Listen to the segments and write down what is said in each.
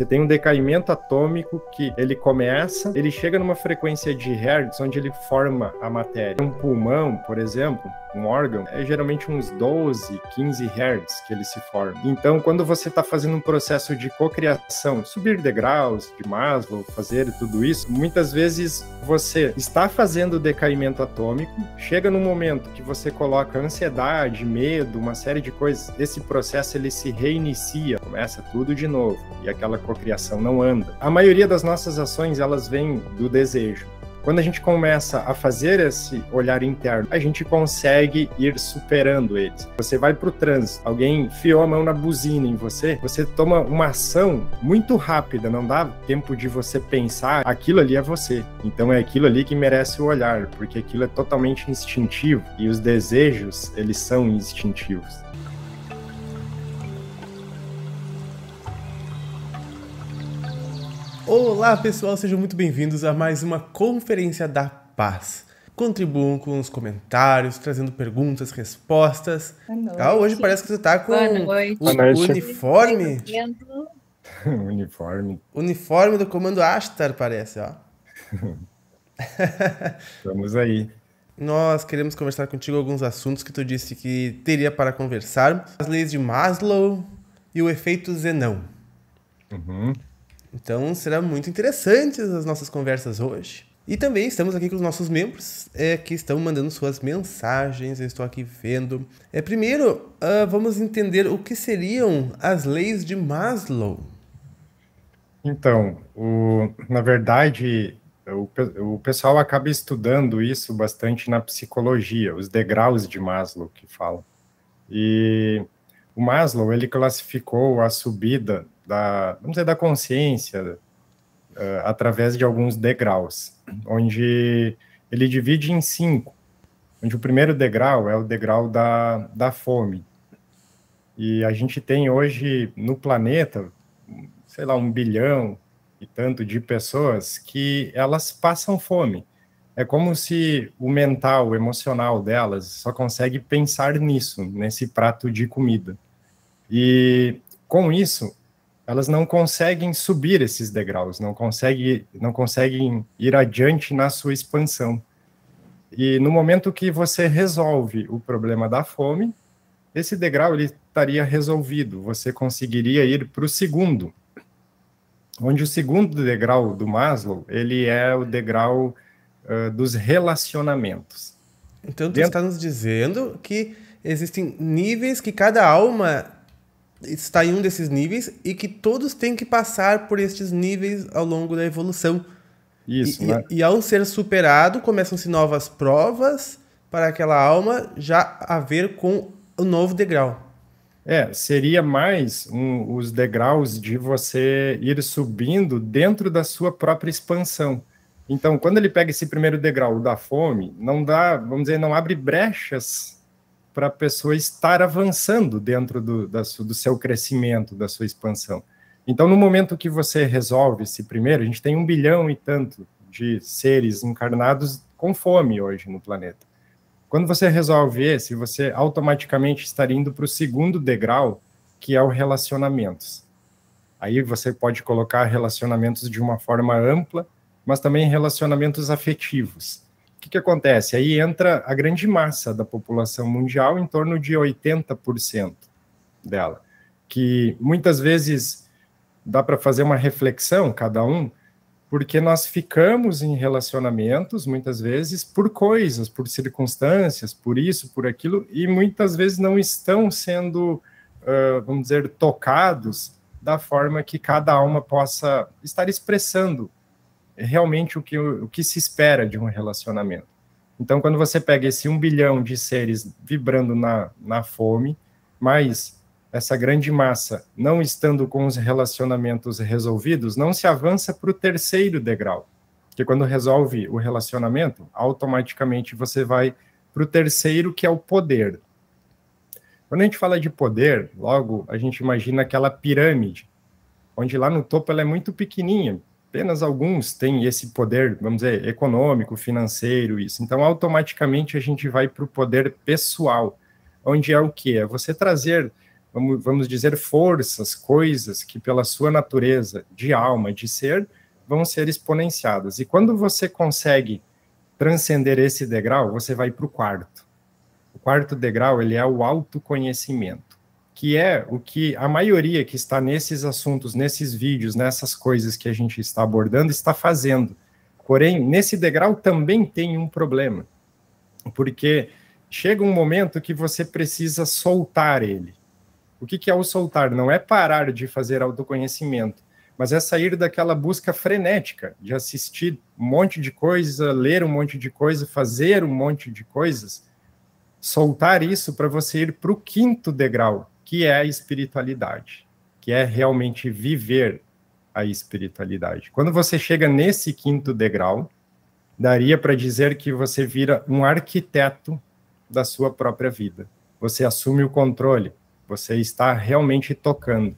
Você tem um decaimento atômico que ele começa, ele chega numa frequência de hertz onde ele forma a matéria. Um pulmão, por exemplo, um órgão, é geralmente uns 12, 15 hertz que ele se forma. Então, quando você está fazendo um processo de cocriação, subir degraus de Maslow, fazer tudo isso, muitas vezes você está fazendo o decaimento atômico, chega num momento que você coloca ansiedade, medo, uma série de coisas, esse processo ele se reinicia, começa tudo de novo, e aquela cocriação não anda. A maioria das nossas ações, elas vêm do desejo. Quando a gente começa a fazer esse olhar interno, a gente consegue ir superando eles. Você vai para o trânsito, alguém enfiou a mão na buzina em você, você toma uma ação muito rápida, não dá tempo de você pensar, aquilo ali é você. Então é aquilo ali que merece o olhar, porque aquilo é totalmente instintivo e os desejos, eles são instintivos. Olá pessoal, sejam muito bem-vindos a mais uma Conferência da Paz. Contribuam com os comentários, trazendo perguntas, respostas. Hoje parece que você está com o uniforme. Uniforme do Comando Ashtar, parece, ó. Vamos aí. Nós queremos conversar contigo alguns assuntos que tu disse que teria para conversar. As leis de Maslow e o efeito Zenão. Então, será muito interessante as nossas conversas hoje. E também estamos aqui com os nossos membros que estão mandando suas mensagens. Eu estou aqui vendo. Primeiro, vamos entender o que seriam as leis de Maslow. Então, na verdade, o pessoal acaba estudando isso bastante na psicologia, os degraus de Maslow que falam. E o Maslow, ele classificou a subida vamos dizer, da consciência através de alguns degraus, onde ele divide em 5, onde o primeiro degrau é o degrau da fome. E a gente tem hoje no planeta, sei lá, 1 bilhão e tanto de pessoas que elas passam fome. É como se o mental, o emocional delas só consegue pensar nisso, nesse prato de comida. E com isso, elas não conseguem subir esses degraus, não conseguem ir adiante na sua expansão. E no momento que você resolve o problema da fome, esse degrau ele estaria resolvido, você conseguiria ir para o segundo, onde o segundo degrau do Maslow, ele é o degrau dos relacionamentos. Então, tu está nos dizendo que existem níveis que cada alma está em um desses níveis e que todos têm que passar por estes níveis ao longo da evolução. Isso, né? E ao ser superado, começam-se novas provas para aquela alma já a ver com o novo degrau. Seria mais os degraus de você ir subindo dentro da sua própria expansão. Então, quando ele pega esse primeiro degrau da fome, não dá, vamos dizer, não abre brechas para a pessoa estar avançando dentro do seu crescimento, da sua expansão. Então, no momento que você resolve esse primeiro, a gente tem 1 bilhão e tanto de seres encarnados com fome hoje no planeta. Quando você resolve esse, você automaticamente estaria indo para o segundo degrau, que é o relacionamentos. Aí você pode colocar relacionamentos de uma forma ampla, mas também relacionamentos afetivos. O que acontece? Aí entra a grande massa da população mundial, em torno de 80% dela, que muitas vezes dá para fazer uma reflexão, cada um, porque nós ficamos em relacionamentos, muitas vezes, por coisas, por circunstâncias, por isso, por aquilo, e muitas vezes não estão sendo, vamos dizer, tocados da forma que cada alma possa estar expressando realmente o que se espera de um relacionamento. Então, quando você pega esse 1 bilhão de seres vibrando na fome, mas essa grande massa não estando com os relacionamentos resolvidos, não se avança para o terceiro degrau. Porque quando resolve o relacionamento, automaticamente você vai para o terceiro, que é o poder. Quando a gente fala de poder, logo a gente imagina aquela pirâmide, onde lá no topo ela é muito pequenininha, apenas alguns têm esse poder, vamos dizer, econômico, financeiro, isso. Então, automaticamente, a gente vai para o poder pessoal, onde é o quê? É você trazer vamos dizer, forças, coisas que pela sua natureza de alma, de ser, vão ser exponenciadas. E quando você consegue transcender esse degrau, você vai para o quarto. O quarto degrau, ele é o autoconhecimento, que é o que a maioria que está nesses assuntos, nesses vídeos, nessas coisas que a gente está abordando, está fazendo. Porém, nesse degrau também tem um problema, porque chega um momento que você precisa soltar ele. O que é o soltar? Não é parar de fazer autoconhecimento, mas é sair daquela busca frenética de assistir um monte de coisa, ler um monte de coisa, fazer um monte de coisas, soltar isso para você ir para o quinto degrau, que é a espiritualidade, que é realmente viver a espiritualidade. Quando você chega nesse quinto degrau, daria para dizer que você vira um arquiteto da sua própria vida. Você assume o controle, você está realmente tocando.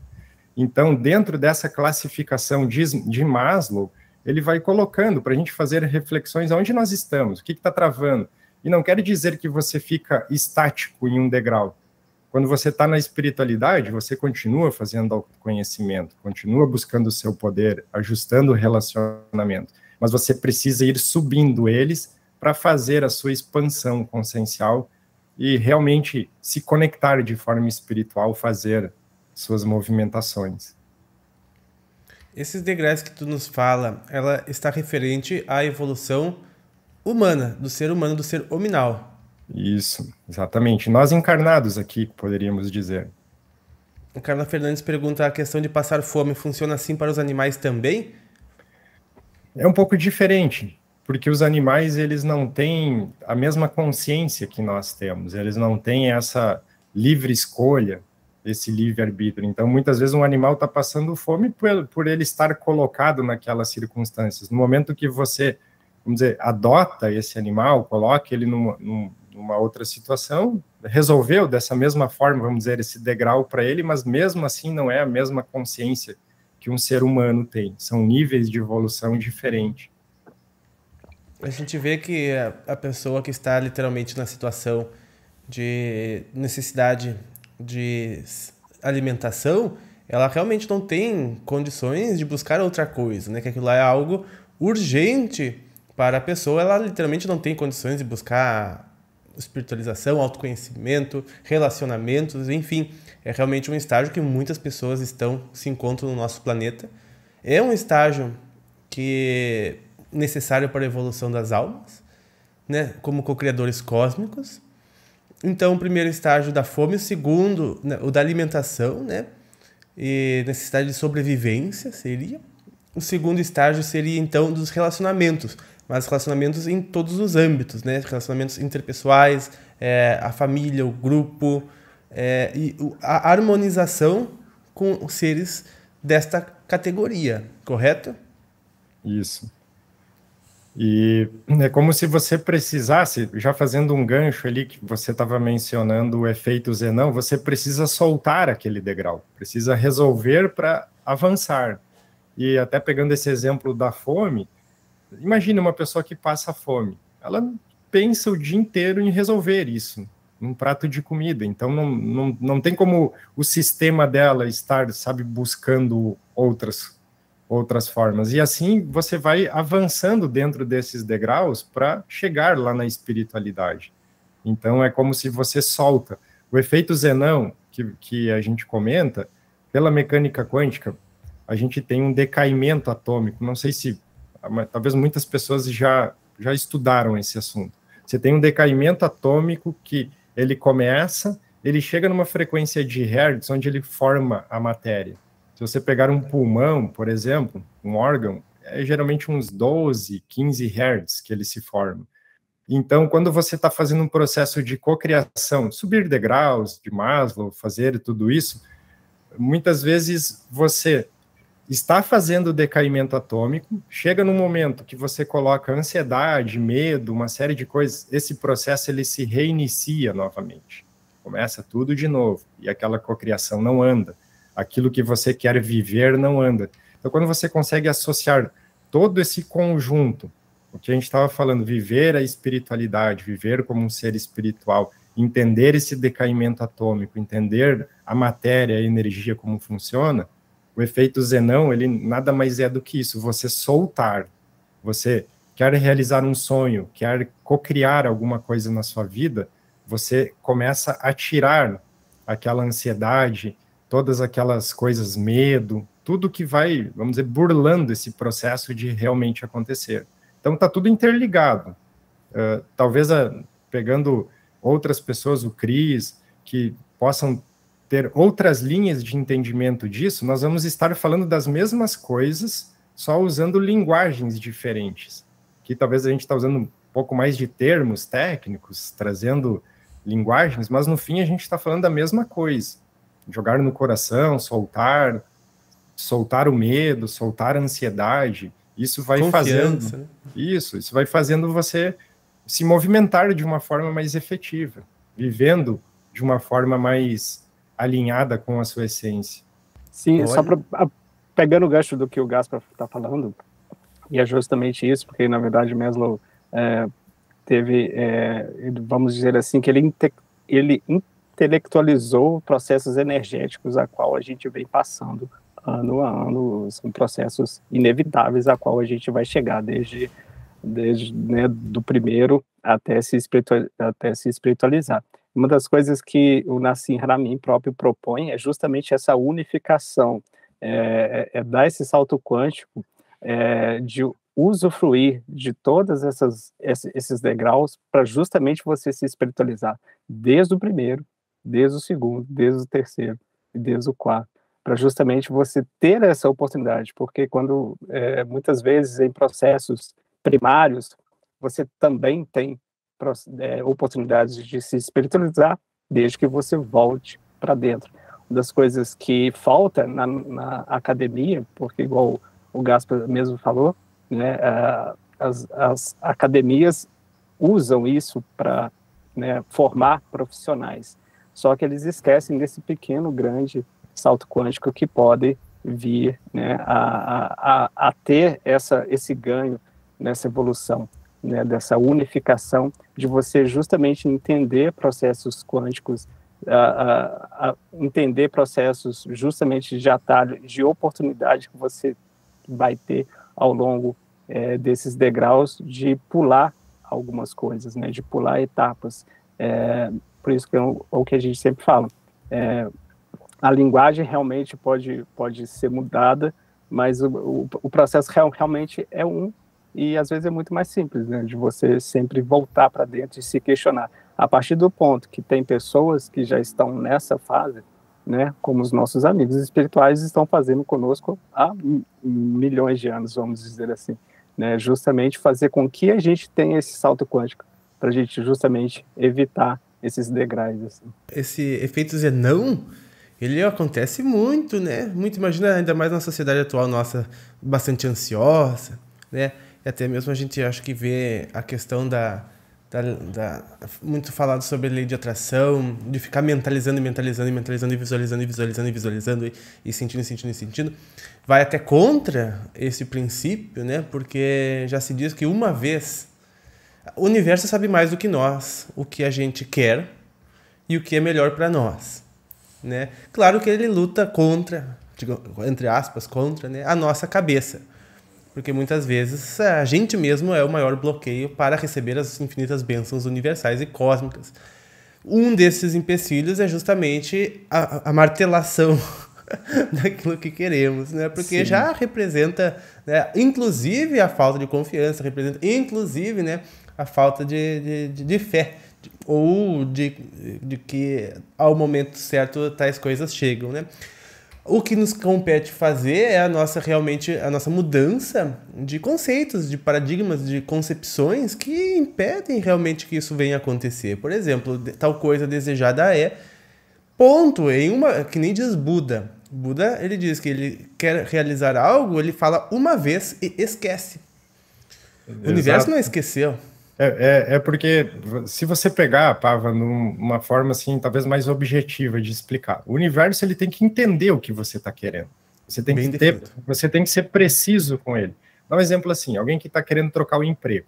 Então, dentro dessa classificação de Maslow, ele vai colocando para a gente fazer reflexões aonde nós estamos, o que está travando. E não quer dizer que você fica estático em um degrau. Quando você está na espiritualidade, você continua fazendo autoconhecimento, continua buscando o seu poder, ajustando o relacionamento, mas você precisa ir subindo eles para fazer a sua expansão consciencial e realmente se conectar de forma espiritual, fazer suas movimentações. Esses degraus que tu nos fala, ela está referente à evolução humana, do ser hominal. Isso, exatamente. Nós encarnados aqui, poderíamos dizer. O Carla Fernandes pergunta, a questão de passar fome funciona assim para os animais também? É um pouco diferente, porque os animais, eles não têm a mesma consciência que nós temos, eles não têm essa livre escolha, esse livre-arbítrio. Então, muitas vezes, um animal está passando fome por ele estar colocado naquelas circunstâncias. No momento que você, vamos dizer, adota esse animal, coloca ele numa outra situação, resolveu dessa mesma forma, vamos dizer, esse degrau para ele, mas mesmo assim não é a mesma consciência que um ser humano tem. São níveis de evolução diferentes. A gente vê que a pessoa que está literalmente na situação de necessidade de alimentação, ela realmente não tem condições de buscar outra coisa, né? Que aquilo lá é algo urgente para a pessoa, ela literalmente não tem condições de buscar espiritualização, autoconhecimento, relacionamentos, enfim. É realmente um estágio que muitas pessoas se encontram no nosso planeta. É um estágio que é necessário para a evolução das almas, né? Como co-criadores cósmicos. Então, o primeiro estágio da fome, o segundo, né, o da alimentação, né? E necessidade de sobrevivência seria. O segundo estágio seria, então, dos relacionamentos, mas relacionamentos em todos os âmbitos, né? Relacionamentos interpessoais, a família, o grupo, e a harmonização com os seres desta categoria, correto? Isso. E é como se você precisasse, já fazendo um gancho ali, que você estava mencionando o efeito Zenão, você precisa soltar aquele degrau, precisa resolver para avançar. E até pegando esse exemplo da fome, imagine uma pessoa que passa fome, ela pensa o dia inteiro em resolver isso, num prato de comida, então não tem como o sistema dela estar, sabe, buscando outras formas. E assim você vai avançando dentro desses degraus para chegar lá na espiritualidade. Então é como se você solta. O efeito Zenão, que a gente comenta, pela mecânica quântica, a gente tem um decaimento atômico. Não sei se, talvez muitas pessoas já estudaram esse assunto. Você tem um decaimento atômico que ele chega numa frequência de Hertz, onde ele forma a matéria. Se você pegar um pulmão, por exemplo, um órgão, é geralmente uns 12, 15 Hz que ele se forma. Então, quando você está fazendo um processo de cocriação, subir degraus de Maslow, fazer tudo isso, muitas vezes você está fazendo decaimento atômico, chega num momento que você coloca ansiedade, medo, uma série de coisas, esse processo ele se reinicia novamente. Começa tudo de novo, e aquela cocriação não anda. Aquilo que você quer viver não anda. Então, quando você consegue associar todo esse conjunto, o que a gente estava falando, viver a espiritualidade, viver como um ser espiritual, entender esse decaimento atômico, entender a matéria, a energia, como funciona, o efeito Zenão, ele nada mais é do que isso, você soltar. Você quer realizar um sonho, quer cocriar alguma coisa na sua vida, você começa a tirar aquela ansiedade, todas aquelas coisas, medo, tudo que vai, vamos dizer, burlando esse processo de realmente acontecer. Então, está tudo interligado. Talvez pegando outras pessoas, o Cris, que possam ter outras linhas de entendimento disso, nós vamos estar falando das mesmas coisas, só usando linguagens diferentes. Que talvez a gente está usando um pouco mais de termos técnicos, trazendo linguagens, mas no fim a gente está falando da mesma coisa. Jogar no coração, soltar o medo, soltar a ansiedade, isso vai fazendo... Isso vai fazendo você se movimentar de uma forma mais efetiva, vivendo de uma forma mais alinhada com a sua essência. Sim, só pegando o gancho do que o Gaspar está falando, e é justamente isso, porque na verdade Maslow teve, vamos dizer assim, que ele intelectualizou processos energéticos a qual a gente vem passando ano a ano, são processos inevitáveis a qual a gente vai chegar desde né, do primeiro até se espiritualizar. Uma das coisas que o Nassim Haramein próprio propõe é justamente essa unificação, dar esse salto quântico, de usufruir de todas esses degraus para justamente você se espiritualizar, desde o primeiro, desde o segundo, desde o terceiro e desde o quarto, para justamente você ter essa oportunidade, porque quando, muitas vezes, em processos primários, você também tem oportunidades de se espiritualizar, desde que você volte para dentro. Uma das coisas que falta na academia, porque igual o Gaspar mesmo falou, né, as academias usam isso para, né, formar profissionais, só que eles esquecem desse pequeno, grande salto quântico que pode vir, né, a ter esse ganho nessa evolução, né, dessa unificação, de você justamente entender processos quânticos, entender processos justamente de atalho, de oportunidade que você vai ter ao longo desses degraus, de pular algumas coisas, né, de pular etapas. Por isso que é o que a gente sempre fala. A linguagem realmente pode ser mudada, mas o processo realmente é e às vezes é muito mais simples, né, de você sempre voltar para dentro e se questionar. A partir do ponto que tem pessoas que já estão nessa fase, né, como os nossos amigos espirituais estão fazendo conosco há milhões de anos, vamos dizer assim, né, justamente fazer com que a gente tenha esse salto quântico, para a gente justamente evitar esses degraus. Assim. Esse efeito Zenão, ele acontece muito, né? Muito, imagina, ainda mais na sociedade atual nossa, bastante ansiosa, né? E até mesmo a gente acho que vê a questão muito falado sobre a lei de atração, de ficar mentalizando, e visualizando e sentindo, vai até contra esse princípio, né? Porque já se diz que uma vez o universo sabe mais do que nós, o que a gente quer e o que é melhor para nós, né? Claro que ele luta contra, entre aspas, contra, né, a nossa cabeça. Porque muitas vezes a gente mesmo é o maior bloqueio para receber as infinitas bênçãos universais e cósmicas. Um desses empecilhos é justamente a martelação daquilo que queremos, né? Porque Sim. já representa, né, inclusive a falta de confiança, representa inclusive, né, a falta de fé, ou de que ao momento certo tais coisas chegam, né? O que nos compete fazer é realmente a nossa mudança de conceitos, de paradigmas, de concepções que impedem realmente que isso venha a acontecer. Por exemplo, tal coisa desejada ponto, que nem diz Buda. Buda, ele diz que ele quer realizar algo, ele fala uma vez e esquece. O universo não esqueceu. Porque se você pegar, Pava, numa forma assim, talvez mais objetiva de explicar, o universo ele tem que entender o que você está querendo. Você tem que ser preciso com ele. Dá um exemplo assim, alguém que está querendo trocar o emprego.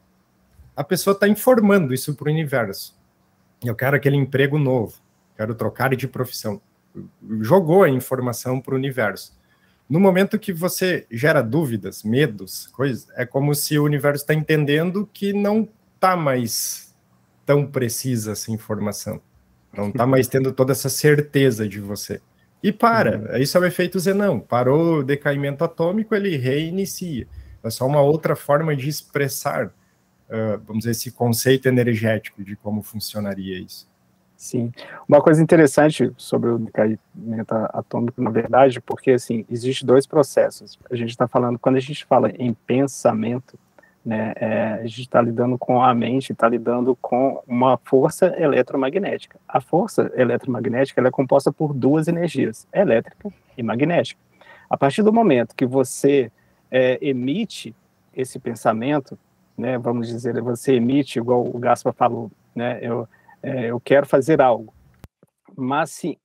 A pessoa está informando isso para o universo. Eu quero aquele emprego novo, quero trocar de profissão. jogou a informação para o universo. No momento que você gera dúvidas, medos, coisas, é como se o universo está entendendo que não está mais tão precisa essa informação. Não está mais tendo toda essa certeza de você. E para. Isso é o efeito Zenão. Parou o decaimento atômico, ele reinicia. É só uma outra forma de expressar, vamos dizer, esse conceito energético de como funcionaria isso. Sim. Uma coisa interessante sobre o decaimento atômico, na verdade, porque, assim, existe dois processos. A gente está falando, quando a gente fala em pensamento, né, a gente está lidando com a mente, está lidando com uma força eletromagnética. A força eletromagnética ela é composta por duas energias, elétrica e magnética. A partir do momento que você emite esse pensamento, né, vamos dizer, você emite, igual o Gaspar falou, né, eu quero fazer algo, mas se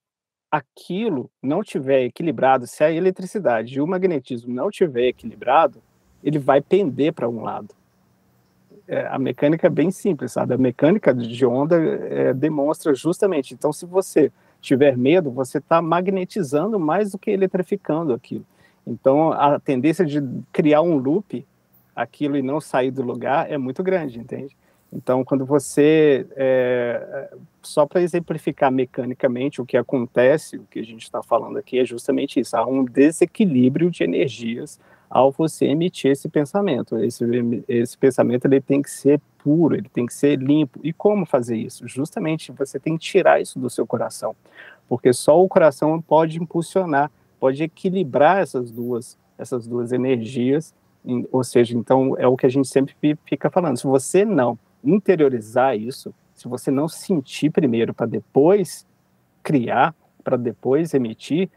aquilo não tiver equilibrado, se a eletricidade e o magnetismo não tiver equilibrado, ele vai pender para um lado. A mecânica é bem simples, sabe? A mecânica de onda demonstra justamente. Então, se você tiver medo, você está magnetizando mais do que eletrificando aquilo. Então, a tendência de criar um loop, aquilo e não sair do lugar, é muito grande, entende? Então, quando você, só para exemplificar mecanicamente o que acontece, o que a gente está falando aqui é justamente isso, há um desequilíbrio de energias ao você emitir esse pensamento. Esse pensamento ele tem que ser puro, ele tem que ser limpo. E como fazer isso? Justamente você tem que tirar isso do seu coração, porque só o coração pode impulsionar, pode equilibrar essas duas energias, ou seja, então é o que a gente sempre fica falando, se você não interiorizar isso, se você não sentir primeiro para depois criar, para depois emitir,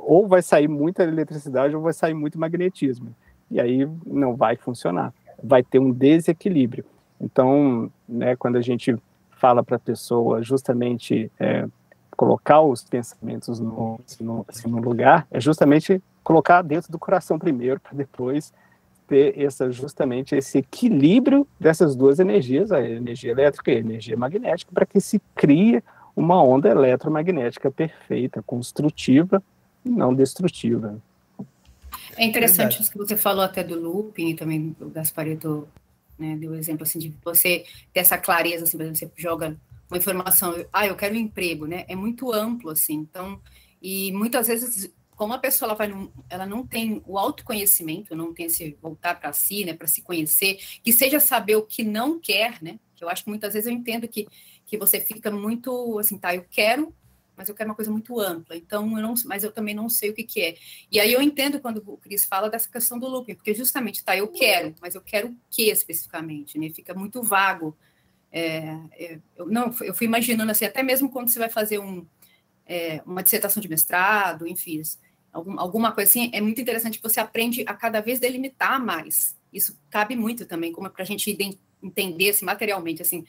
ou vai sair muita eletricidade ou vai sair muito magnetismo, e aí não vai funcionar, vai ter um desequilíbrio. Então, né, quando a gente fala para a pessoa justamente colocar os pensamentos no lugar, é justamente colocar dentro do coração primeiro, para depois ter justamente esse equilíbrio dessas duas energias, a energia elétrica e a energia magnética, para que se crie uma onda eletromagnética perfeita, construtiva e não destrutiva. É interessante isso que você falou até do looping, e também o Gasparetto, né, deu exemplo assim, de você ter essa clareza, assim, por exemplo, você joga uma informação, eu quero um emprego, né, é muito amplo, assim, então, e muitas vezes, como a pessoa ela não tem o autoconhecimento, não tem esse voltar para si, né, para se conhecer, que seja saber o que não quer, né, que eu acho que muitas vezes eu entendo que você fica muito, assim, eu quero, mas eu quero uma coisa muito ampla, então, mas eu também não sei o que é. E aí eu entendo quando o Cris fala dessa questão do looping, porque justamente, eu quero, mas eu quero o que especificamente, né, fica muito vago. Eu fui imaginando, assim, até mesmo quando você vai fazer uma dissertação de mestrado, enfim, alguma coisa assim, é muito interessante que você aprende a cada vez delimitar mais. Isso cabe muito também, como para a gente entender assim, materialmente, assim,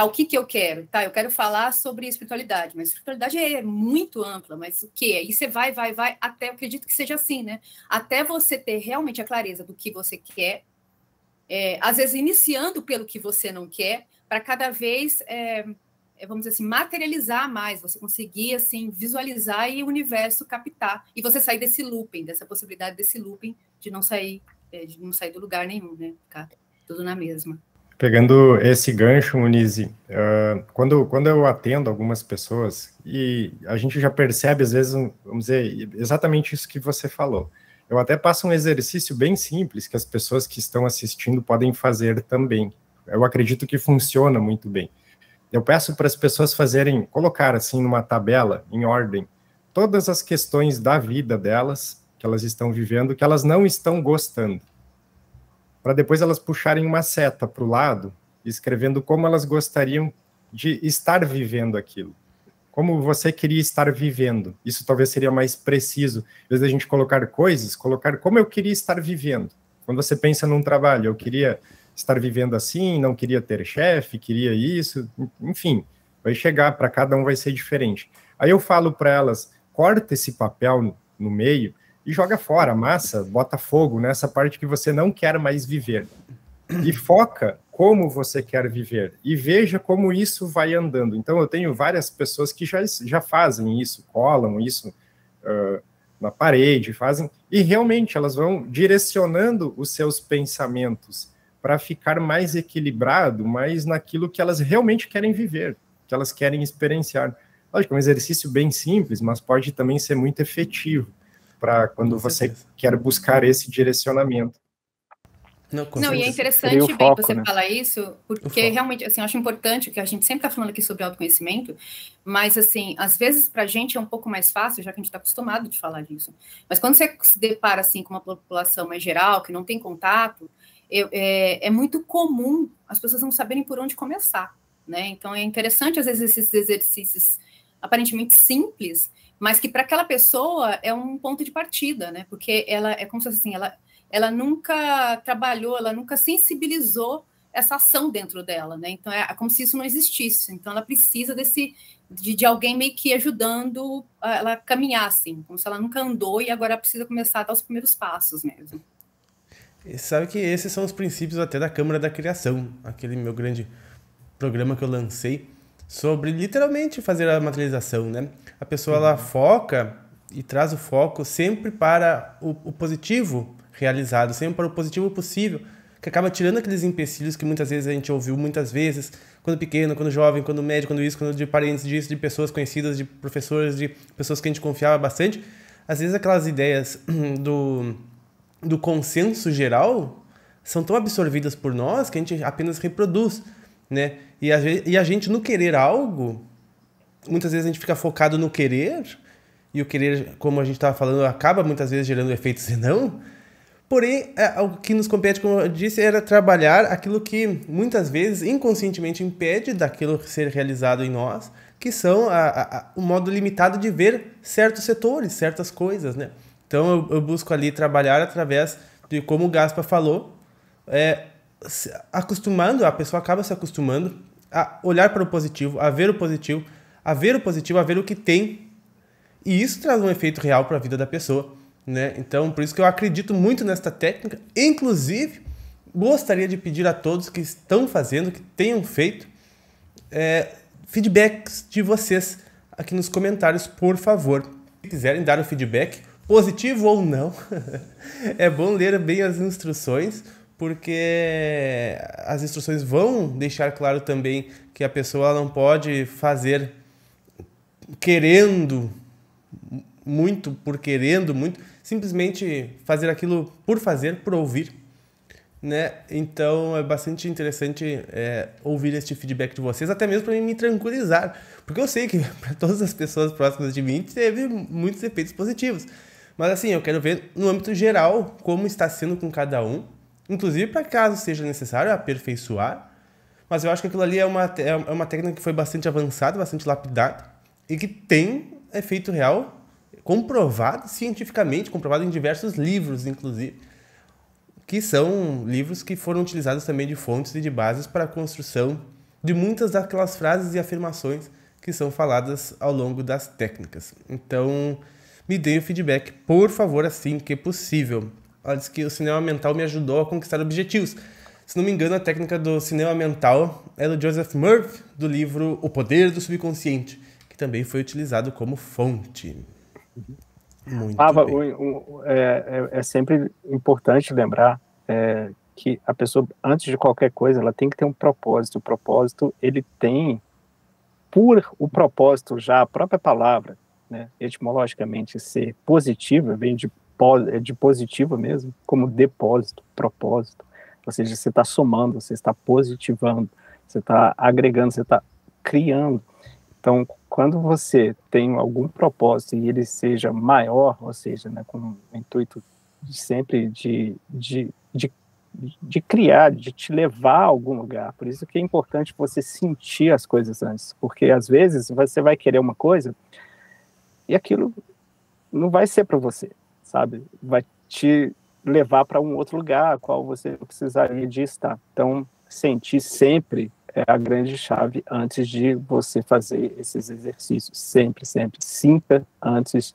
o que eu quero? Eu quero falar sobre espiritualidade, mas espiritualidade é muito ampla, mas o que? Aí você vai, até, eu acredito que seja assim, né? Até você ter realmente a clareza do que você quer, às vezes iniciando pelo que você não quer, para cada vez, vamos dizer assim, materializar mais, você conseguir, assim, visualizar e o universo captar, e você sair desse looping, dessa possibilidade desse looping, de não sair do lugar nenhum, né? Ficar tudo na mesma. Pegando esse gancho, Muniz, quando eu atendo algumas pessoas, e a gente já percebe, às vezes, vamos dizer, exatamente isso que você falou. Eu até passo um exercício bem simples que as pessoas que estão assistindo podem fazer também. Eu acredito que funciona muito bem. Eu peço para as pessoas colocar assim numa tabela, em ordem, todas as questões da vida delas, que elas estão vivendo, que elas não estão gostando. Para depois elas puxarem uma seta para o lado, escrevendo como elas gostariam de estar vivendo aquilo. Como você queria estar vivendo. Isso talvez seria mais preciso. Em vez da gente colocar coisas, colocar como eu queria estar vivendo. Quando você pensa num trabalho, eu queria estar vivendo assim, não queria ter chefe, queria isso, enfim, vai chegar, para cada um vai ser diferente. Aí eu falo para elas, corta esse papel no meio e joga fora, amassa, bota fogo nessa parte que você não quer mais viver. E foca como você quer viver e veja como isso vai andando. Então, eu tenho várias pessoas que já fazem isso, colam isso na parede, fazem, e realmente elas vão direcionando os seus pensamentos para ficar mais equilibrado, mais naquilo que elas realmente querem viver, que elas querem experienciar. Lógico, é um exercício bem simples, mas pode também ser muito efetivo para quando você quer buscar esse direcionamento. Não, e é interessante bem você falar isso, porque realmente, assim, eu acho importante que a gente sempre está falando aqui sobre autoconhecimento, mas, assim, às vezes para a gente é um pouco mais fácil, já que a gente está acostumado de falar disso. Mas quando você se depara, assim, com uma população mais geral, que não tem contato, é muito comum as pessoas não saberem por onde começar, né? Então, é interessante, às vezes, esses exercícios aparentemente simples, mas que para aquela pessoa é um ponto de partida, né? Porque ela é como se assim, ela nunca trabalhou, ela nunca sensibilizou essa ação dentro dela, né? Então é como se isso não existisse. Então ela precisa de alguém meio que ajudando ela a caminhar, assim, como se ela nunca andou e agora precisa começar a dar os primeiros passos mesmo. E sabe que esses são os princípios até da Câmara da Criação, aquele meu grande programa que eu lancei sobre literalmente fazer a materialização, né? A pessoa ela foca e traz o foco sempre para o positivo realizado, sempre para o positivo possível, que acaba tirando aqueles empecilhos que muitas vezes a gente ouviu muitas vezes, quando pequeno, quando jovem, quando médio, quando isso, quando de parentes disso, de pessoas conhecidas, de professores, de pessoas que a gente confiava bastante. Às vezes aquelas ideias do consenso geral são tão absorvidas por nós que a gente apenas reproduz, né? E a gente no querer algo, muitas vezes a gente fica focado no querer, e o querer, como a gente estava falando, acaba muitas vezes gerando efeitos senão. Porém, o que nos compete, como eu disse, era trabalhar aquilo que muitas vezes inconscientemente impede daquilo ser realizado em nós, que são o modo limitado de ver certos setores, certas coisas, né? Então eu busco ali trabalhar através de, como o Gaspa falou, acostumando, a pessoa acaba se acostumando a olhar para o positivo, a ver o positivo, a ver o positivo, a ver o que tem, e isso traz um efeito real para a vida da pessoa, né? Então, por isso que eu acredito muito nesta técnica. Inclusive, gostaria de pedir a todos que estão fazendo, que tenham feito, feedbacks de vocês aqui nos comentários, por favor. Se quiserem dar um feedback, positivo ou não, é bom ler bem as instruções, porque as instruções vão deixar claro também que a pessoa não pode fazer querendo muito, simplesmente fazer aquilo por fazer, por ouvir, né? Então é bastante interessante ouvir este feedback de vocês, até mesmo para me tranquilizar, porque eu sei que para todas as pessoas próximas de mim teve muitos efeitos positivos, mas assim, eu quero ver no âmbito geral como está sendo com cada um, inclusive para caso seja necessário aperfeiçoar, mas eu acho que aquilo ali é uma técnica que foi bastante avançada, bastante lapidada e que tem efeito real, comprovado cientificamente, comprovado em diversos livros, inclusive, que são livros que foram utilizados também de fontes e de bases para a construção de muitas daquelas frases e afirmações que são faladas ao longo das técnicas. Então, me deem o feedback, por favor, assim que possível. Ela disse que o cinema mental me ajudou a conquistar objetivos. Se não me engano, a técnica do cinema mental é do Joseph Murphy, do livro O Poder do Subconsciente, que também foi utilizado como fonte. Muito bem. É sempre importante lembrar que a pessoa, antes de qualquer coisa, ela tem que ter um propósito. O propósito, ele tem, por o propósito já, a própria palavra, né, etimologicamente ser positiva, vem de positivo mesmo, como depósito, propósito. Ou seja, você está somando, você está positivando, você está agregando, você está criando. Então, quando você tem algum propósito e ele seja maior, ou seja, né, com o intuito sempre de criar, de te levar a algum lugar, por isso que é importante você sentir as coisas antes, porque às vezes você vai querer uma coisa e aquilo não vai ser para você, sabe? Vai te levar para um outro lugar, a qual você precisaria de estar. Então, sentir sempre é a grande chave antes de você fazer esses exercícios. Sempre, sempre. Sinta antes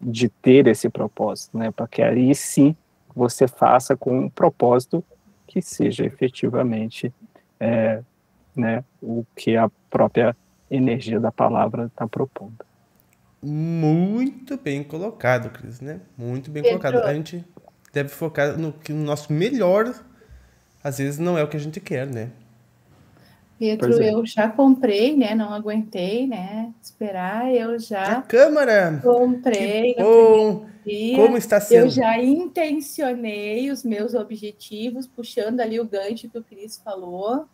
de ter esse propósito, né? Porque aí sim você faça com um propósito que seja efetivamente né, o que a própria energia da palavra está propondo. Muito bem colocado, Cris, né? Muito bem Pedro. colocado. A gente deve focar no que o nosso melhor, às vezes não é o que a gente quer, né? Pedro, eu já comprei, né? Não aguentei, né? Esperar, eu A já câmara! comprei. Que bom! Como está sendo? Eu já intencionei os meus objetivos, puxando ali o gancho que o Cris falou,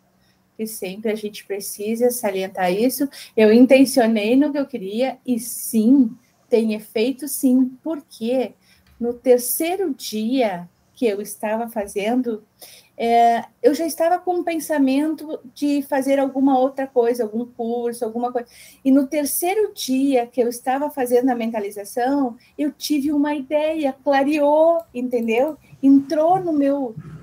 que sempre a gente precisa salientar isso. Eu intencionei no que eu queria e sim, tem efeito sim, porque no terceiro dia que eu estava fazendo, eu já estava com um pensamento de fazer alguma outra coisa, algum curso, alguma coisa. E no terceiro dia que eu estava fazendo a mentalização, eu tive uma ideia, clareou, entendeu? Entrou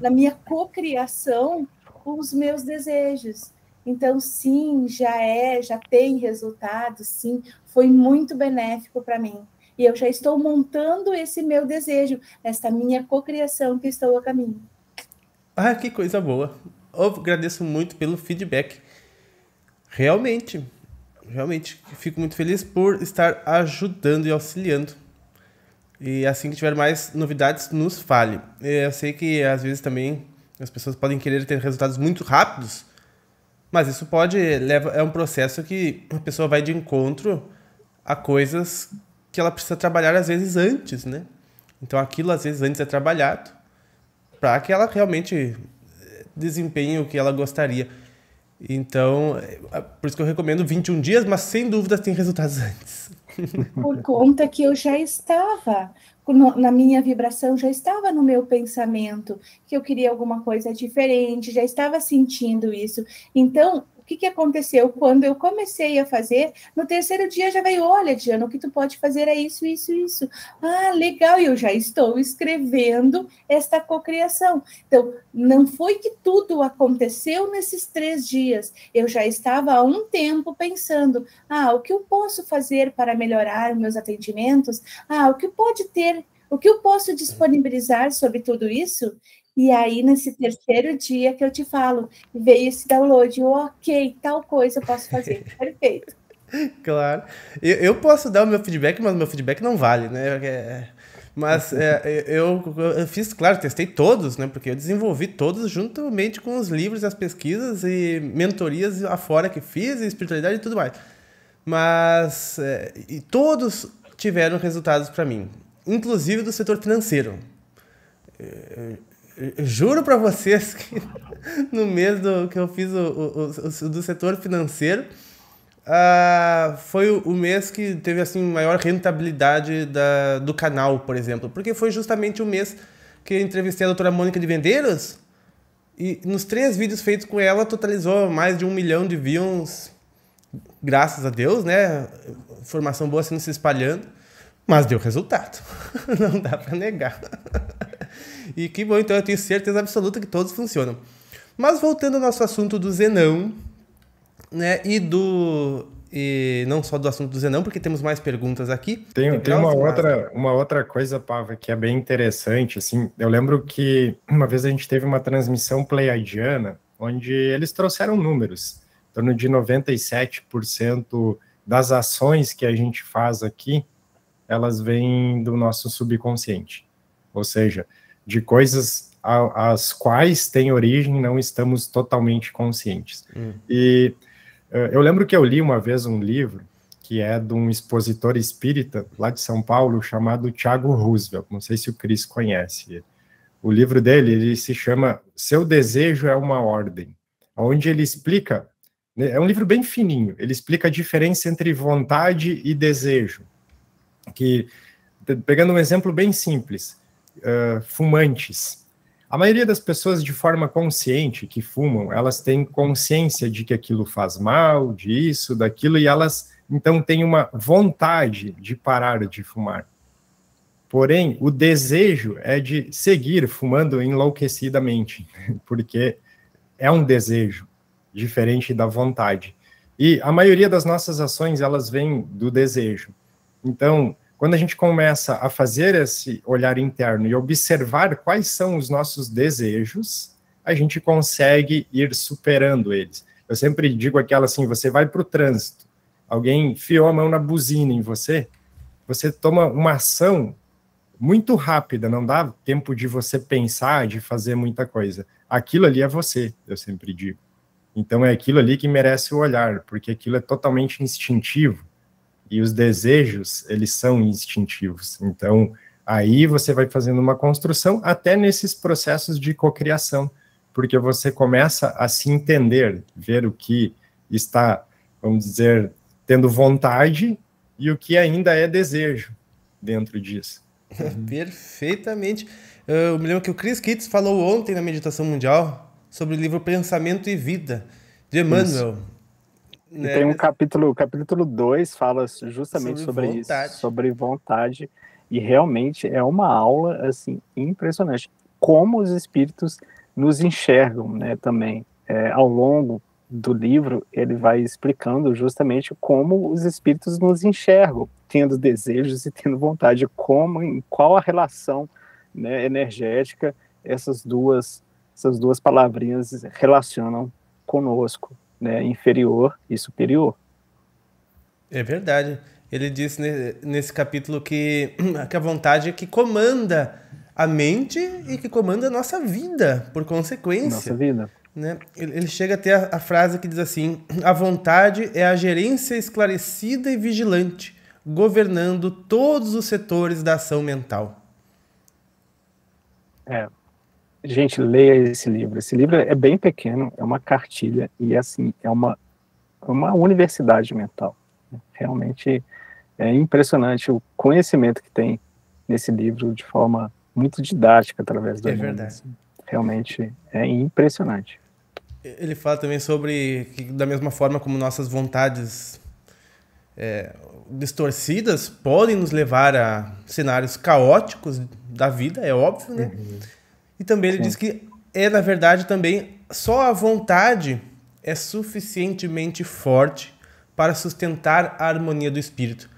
na minha cocriação os meus desejos. Então, sim, já tem resultado, sim, foi muito benéfico para mim. E eu já estou montando esse meu desejo, esta minha cocriação que estou a caminho. Ah, que coisa boa. Eu agradeço muito pelo feedback. Realmente, fico muito feliz por estar ajudando e auxiliando. E assim que tiver mais novidades, nos fale. Eu sei que às vezes também as pessoas podem querer ter resultados muito rápidos, mas isso é um processo que a pessoa vai de encontro a coisas que ela precisa trabalhar às vezes antes, né? Então aquilo às vezes antes é trabalhado para que ela realmente desempenhe o que ela gostaria. Então, por isso que eu recomendo 21 dias, mas sem dúvida tem resultados antes. Por conta que eu já estava na minha vibração, já estava no meu pensamento, que eu queria alguma coisa diferente, já estava sentindo isso. Então, o que aconteceu? Quando eu comecei a fazer, no terceiro dia já veio, olha, Diana, o que tu pode fazer é isso, isso, isso. Ah, legal, eu já estou escrevendo esta cocriação. Então, não foi que tudo aconteceu nesses 3 dias. Eu já estava há um tempo pensando, o que eu posso fazer para melhorar meus atendimentos? O que eu posso disponibilizar sobre tudo isso? E aí, nesse terceiro dia que eu te falo, veio esse download, ok, tal coisa eu posso fazer, perfeito. Claro. Eu posso dar o meu feedback, mas o meu feedback não vale, né? Mas eu fiz, claro, testei todos, né? Porque eu desenvolvi todos juntamente com os livros, as pesquisas e mentorias afora que fiz, e espiritualidade e tudo mais. Mas e todos tiveram resultados para mim, inclusive do setor financeiro. Eu juro para vocês que no mês que eu fiz o do setor financeiro, foi o mês que teve assim maior rentabilidade do canal, por exemplo. Porque foi justamente o mês que eu entrevistei a doutora Mônica de Vendeiros e nos 3 vídeos feitos com ela totalizou mais de 1 milhão de views, graças a Deus, né? Informação boa sendo se espalhando, mas deu resultado. Não dá para negar. E que bom, então eu tenho certeza absoluta que todos funcionam. Mas voltando ao nosso assunto do Zenão, né, e não só do assunto do Zenão, porque temos mais perguntas aqui. Tem uma outra coisa, Pava, que é bem interessante, assim, eu lembro que uma vez a gente teve uma transmissão pleiadiana, onde eles trouxeram números, em torno de 97% das ações que a gente faz aqui, elas vêm do nosso subconsciente, ou seja, de coisas as quais tem origem, não estamos totalmente conscientes. E eu lembro que eu li uma vez um livro que é de um expositor espírita lá de São Paulo, chamado Thiago Roosevelt, não sei se o Cris conhece. O livro dele, ele se chama Seu Desejo é uma Ordem, onde ele explica, é um livro bem fininho, ele explica a diferença entre vontade e desejo, que, pegando um exemplo bem simples, fumantes. A maioria das pessoas de forma consciente que fumam, elas têm consciência de que aquilo faz mal, disso, daquilo, e elas então têm uma vontade de parar de fumar. Porém, o desejo é de seguir fumando enlouquecidamente, porque é um desejo diferente da vontade. E a maioria das nossas ações, elas vêm do desejo. Então, quando a gente começa a fazer esse olhar interno e observar quais são os nossos desejos, a gente consegue ir superando eles. Eu sempre digo aquela assim, você vai para o trânsito, alguém enfiou a mão na buzina em você, você toma uma ação muito rápida, não dá tempo de você pensar, de fazer muita coisa. Aquilo ali é você, eu sempre digo. Então é aquilo ali que merece o olhar, porque aquilo é totalmente instintivo, e os desejos, eles são instintivos. Então, aí você vai fazendo uma construção, até nesses processos de cocriação, porque você começa a se entender, ver o que está, vamos dizer, tendo vontade, e o que ainda é desejo dentro disso. Perfeitamente. Eu me lembro que o Chris Kitts falou ontem na Meditação Mundial sobre o livro Pensamento e Vida, de Emmanuel. Né? Tem um capítulo 2, fala justamente sobre isso, sobre vontade, e realmente é uma aula assim, impressionante. Como os espíritos nos enxergam, né, também. Ao longo do livro, ele vai explicando justamente como os espíritos nos enxergam, tendo desejos e tendo vontade, qual a relação, né, energética essas duas palavrinhas relacionam conosco, né, inferior e superior. É verdade. Ele disse nesse capítulo que a vontade é que comanda a mente e que comanda a nossa vida, por consequência. Nossa vida. Né? Ele chega até a frase que diz assim: a vontade é a gerência esclarecida e vigilante, governando todos os setores da ação mental. Gente, leia esse livro. Esse livro é bem pequeno, é uma cartilha e assim, é uma universidade mental. Realmente é impressionante o conhecimento que tem nesse livro de forma muito didática através do verdade. Assim. Realmente é impressionante. Ele fala também sobre que, da mesma forma como nossas vontades distorcidas podem nos levar a cenários caóticos da vida, é óbvio, né? Uhum. E também ele diz que na verdade, também só a vontade é suficientemente forte para sustentar a harmonia do espírito.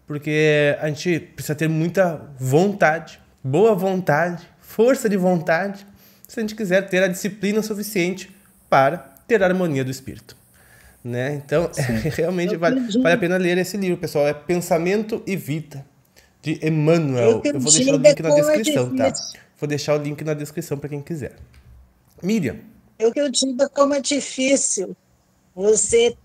Porque a gente precisa ter muita vontade, boa vontade, força de vontade, se a gente quiser ter a disciplina suficiente para ter a harmonia do espírito. Né? Então, realmente vale a pena ler esse livro, pessoal. É Pensamento e Vida, de Emmanuel. Eu vou deixar o link na descrição, tá? Vou deixar o link na descrição para quem quiser. Miriam. Eu que eu digo como é difícil você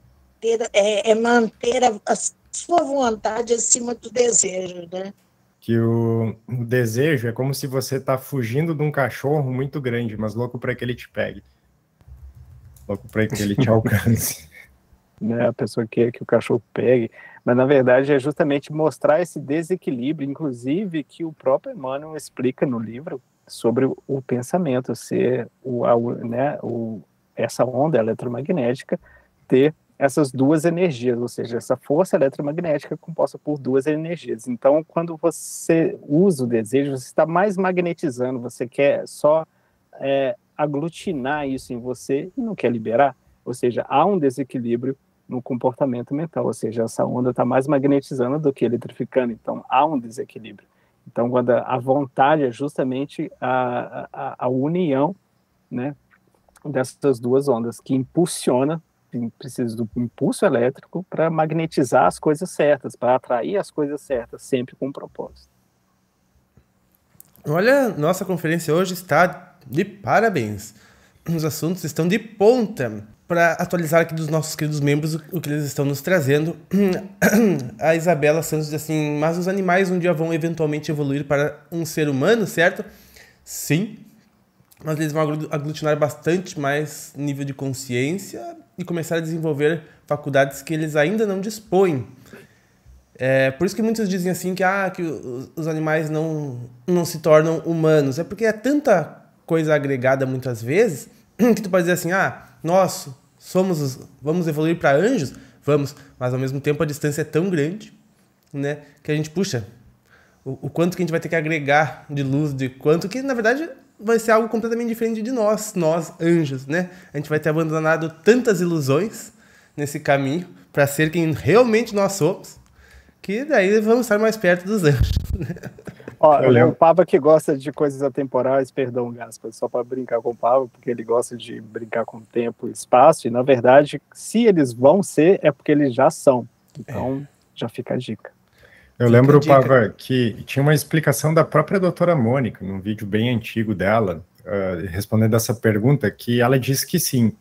manter a sua vontade acima do desejo, né? Que o desejo é como se você está fugindo de um cachorro muito grande, mas louco para que ele te pegue. Louco para que ele te alcance. Né, a pessoa quer que o cachorro pegue, mas na verdade é justamente mostrar esse desequilíbrio, inclusive que o próprio Emmanuel explica no livro sobre o pensamento, ser essa onda eletromagnética ter essas duas energias, ou seja, essa força eletromagnética composta por duas energias. Então, quando você usa o desejo, você está mais magnetizando, você quer só aglutinar isso em você e não quer liberar. Ou seja, há um desequilíbrio no comportamento mental, ou seja, essa onda está mais magnetizando do que eletrificando, então há um desequilíbrio. Então, quando a vontade é justamente a união, né, dessas duas ondas, que impulsiona, precisa do impulso elétrico para magnetizar as coisas certas, para atrair as coisas certas, sempre com um propósito. Olha, nossa conferência hoje está de parabéns. Os assuntos estão de ponta. Para atualizar aqui dos nossos queridos membros o que eles estão nos trazendo, a Isabela Santos diz assim: mas os animais um dia vão eventualmente evoluir para um ser humano, certo? Sim, mas eles vão aglutinar bastante mais nível de consciência e começar a desenvolver faculdades que eles ainda não dispõem. Por isso que muitos dizem assim que os animais não se tornam humanos. É porque é tanta coisa agregada muitas vezes que tu pode dizer assim, nós vamos evoluir para anjos? Vamos, mas ao mesmo tempo a distância é tão grande, né, que a gente puxa o quanto que a gente vai ter que agregar de luz, de quanto que na verdade vai ser algo completamente diferente de nós anjos, né? A gente vai ter abandonado tantas ilusões nesse caminho para ser quem realmente nós somos, que daí vamos estar mais perto dos anjos. Ó, o Pava que gosta de coisas atemporais, perdão, Gaspar, só para brincar com o Pava, porque ele gosta de brincar com tempo e espaço, e na verdade, se eles vão ser, é porque eles já são. Então, já fica a dica. Eu lembro, Pava, que tinha uma explicação da própria doutora Mônica, num vídeo bem antigo dela, respondendo essa pergunta, que ela diz que sim.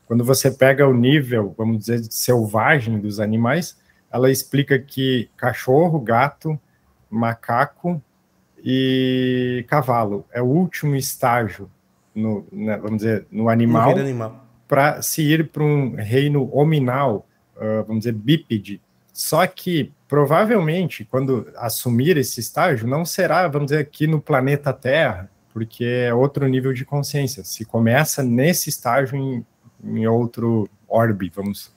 Quando você pega o nível, vamos dizer, selvagem dos animais, ela explica que cachorro, gato, macaco e cavalo é o último estágio, vamos dizer, no animal, para se ir para um reino hominal, vamos dizer, bípede. Só que, provavelmente, quando assumir esse estágio, não será, vamos dizer, aqui no planeta Terra, porque é outro nível de consciência. Se começa nesse estágio em outro orbe, vamos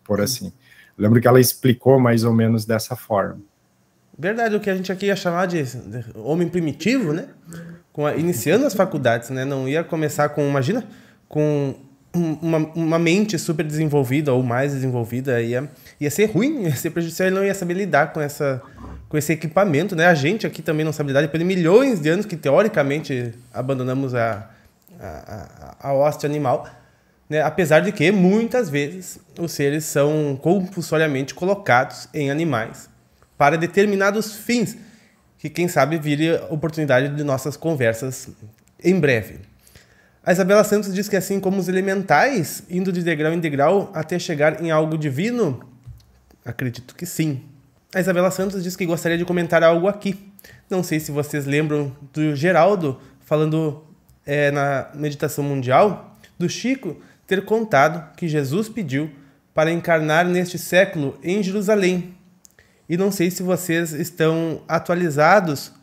por assim. Eu lembro que ela explicou mais ou menos dessa forma. Verdade, o que a gente aqui ia chamar de homem primitivo, né? Iniciando as faculdades, né? Não ia começar com, imagina, com uma mente super desenvolvida ou mais desenvolvida, ia ser ruim, ia ser prejudicial, ele não ia saber lidar com esse equipamento, né? A gente aqui também não sabe lidar, depois de milhões de anos que teoricamente abandonamos a hoste animal, né? Apesar de que muitas vezes os seres são compulsoriamente colocados em animais para determinados fins, que quem sabe vire oportunidade de nossas conversas em breve. A Isabela Santos diz que assim como os elementais, indo de degrau em degrau até chegar em algo divino, acredito que sim. A Isabela Santos diz que gostaria de comentar algo aqui. Não sei se vocês lembram do Geraldo falando na meditação mundial, do Chico ter contado que Jesus pediu para encarnar neste século em Jerusalém. E não sei se vocês estão atualizados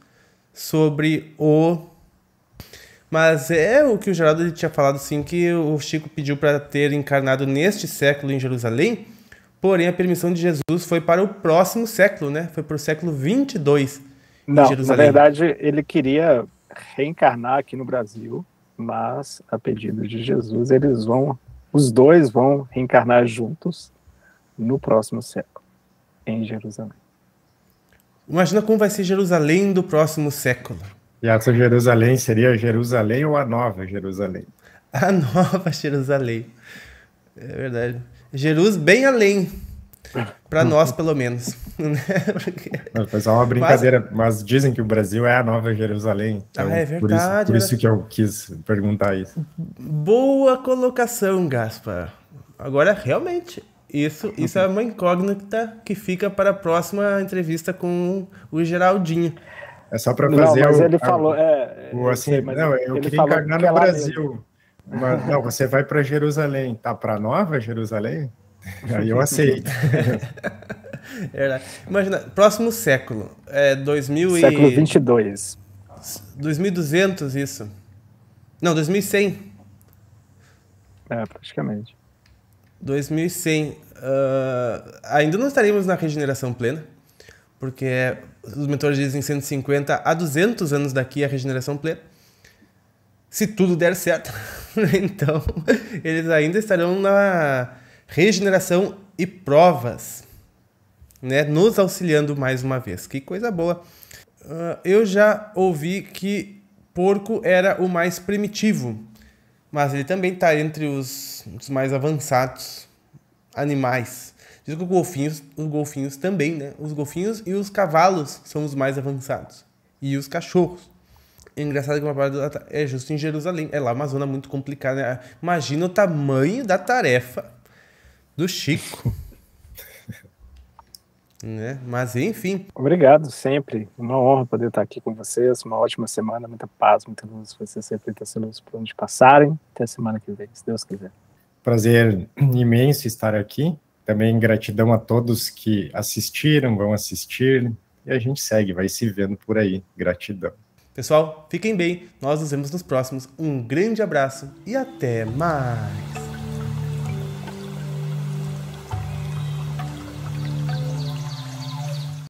sobre Mas é o que o Geraldo tinha falado, sim, que o Chico pediu para ter encarnado neste século em Jerusalém, porém a permissão de Jesus foi para o próximo século, né? Foi para o século 22 em Jerusalém. Na verdade, ele queria reencarnar aqui no Brasil, mas a pedido de Jesus, os dois vão reencarnar juntos no próximo século. Em Jerusalém. Imagina como vai ser Jerusalém do próximo século. E essa Jerusalém seria Jerusalém ou a Nova Jerusalém? A Nova Jerusalém. É verdade. Bem além. Para nós, pelo menos. Foi só uma brincadeira, mas dizem que o Brasil é a Nova Jerusalém. Então, é verdade. Por isso que eu quis perguntar isso. Boa colocação, Gaspar. Agora, realmente... Isso é uma incógnita que fica para a próxima entrevista com o Geraldinho. É só para fazer mas ele falou... eu queria encarnar no Brasil. Mas, não, você vai para Jerusalém. Tá para Nova Jerusalém? Aí eu aceito. Imagina, próximo século. Século 22. 2200, isso. Não, 2100. Praticamente. 2100. Ainda não estaremos na regeneração plena, porque os mentores dizem 150 a 200 anos daqui a regeneração plena. Se tudo der certo, então eles ainda estarão na regeneração e provas, né, nos auxiliando mais uma vez. Que coisa boa. Eu já ouvi que porco era o mais primitivo, mas ele também está entre os mais avançados animais. Diz que os golfinhos também, né? Os golfinhos e os cavalos são os mais avançados. E os cachorros. É engraçado que uma parte é justo em Jerusalém. É lá uma zona muito complicada, né? Imagina o tamanho da tarefa do Chico. Né? Mas enfim. Obrigado, sempre. Uma honra poder estar aqui com vocês. Uma ótima semana, muita paz, muita luz. Vocês sempre estão sendo luz por onde passarem. Até a semana que vem, se Deus quiser. Prazer imenso estar aqui. Também gratidão a todos que assistiram, vão assistir. E a gente segue, vai se vendo por aí. Gratidão. Pessoal, fiquem bem. Nós nos vemos nos próximos. Um grande abraço e até mais.